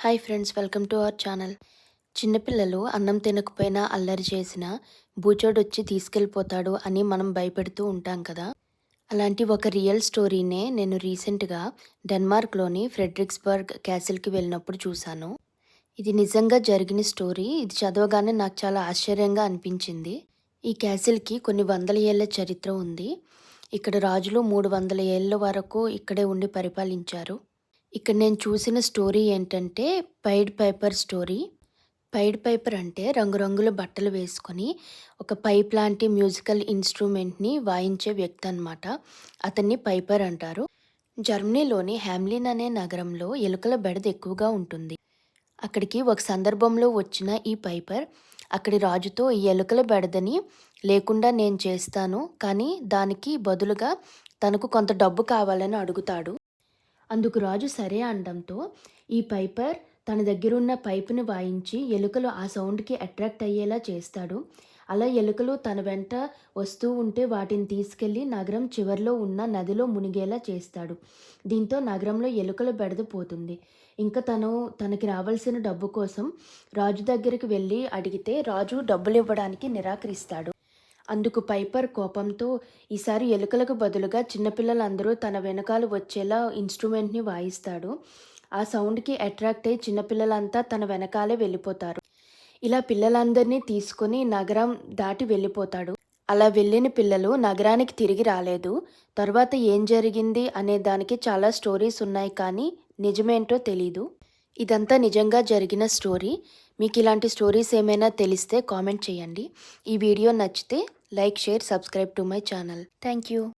Hi friends, welcome to our channel. చిన్నపిల్లలు అన్నం తినకపోయినా అల్లరి చేసినా బూచోడొచ్చి తీసుకెళ్ళిపోతాడు అని మనం భయపెడుతూ ఉంటాం కదా. అలాంటి ఒక రియల్ స్టోరీనే నేను రీసెంట్గా డెన్మార్క్లోని ఫ్రెడ్రిక్స్బర్గ్ క్యాసిల్కి వెళ్ళినప్పుడు చూశాను. ఇది నిజంగా జరిగిన స్టోరీ. ఇది చదవగానే నాకు చాలా ఆశ్చర్యంగా అనిపించింది. ఈ క్యాసిల్కి కొన్ని వందల ఏళ్ల చరిత్ర ఉంది. ఇక్కడ రాజులు 300 ఏళ్ల వరకు ఇక్కడే ఉండి పరిపాలించారు. ఇక్కడ నేను చూసిన స్టోరీ ఏంటంటే పైడ్ పైపర్ స్టోరీ. పైడ్ పైపర్ అంటే రంగురంగుల బట్టలు వేసుకొని ఒక పైప్ లాంటి మ్యూజికల్ ఇన్స్ట్రుమెంట్ని వాయించే వ్యక్తి అనమాట. అతన్ని పైపర్ అంటారు. జర్మనీలోని హ్యామ్లిన్ అనే నగరంలో ఎలుకల బెడద ఎక్కువగా ఉంటుంది. అక్కడికి ఒక సందర్భంలో వచ్చిన ఈ పైపర్ అక్కడి రాజుతో ఈ ఎలుకల బెడదని లేకుండా నేను చేస్తాను, కానీ దానికి బదులుగా తనకు కొంత డబ్బు కావాలని అడుగుతాడు. అందుకు రాజు సరే అనడంతో ఈ పైపర్ తన దగ్గరున్న పైపుని వాయించి ఎలుకలు ఆ సౌండ్కి అట్రాక్ట్ అయ్యేలా చేస్తాడు. అలా ఎలుకలు తన వెంట వస్తూ ఉంటే వాటిని తీసుకెళ్లి నగరం చివరిలో ఉన్న నదిలో మునిగేలా చేస్తాడు. దీంతో నగరంలో ఎలుకల బెడద పోతుంది. ఇంకా తనకి రావాల్సిన డబ్బు కోసం రాజు దగ్గరికి వెళ్ళి అడిగితే రాజు డబ్బులు ఇవ్వడానికి నిరాకరిస్తాడు. అందుకు పైపర్ కోపంతో ఈసారి ఎలుకలకు బదులుగా చిన్నపిల్లలందరూ తన వెనకాల వచ్చేలా ఇన్స్ట్రుమెంట్ని వాయిస్తాడు. ఆ సౌండ్కి అట్రాక్ట్ అయ్యి చిన్నపిల్లలంతా తన వెనకాలే వెళ్ళిపోతారు. ఇలా పిల్లలందరినీ తీసుకొని నగరం దాటి వెళ్ళిపోతాడు. అలా వెళ్ళిన పిల్లలు నగరానికి తిరిగి రాలేదు. తర్వాత ఏం జరిగింది అనే దానికి చాలా స్టోరీస్ ఉన్నాయి, కానీ నిజమేంటో తెలీదు. ఇదంతా నిజంగా జరిగిన స్టోరీ. మీకు ఇలాంటి స్టోరీస్ ఏమైనా తెలిస్తే కామెంట్ చేయండి. ఈ వీడియో నచ్చితే like, share, subscribe to my channel. Thank you.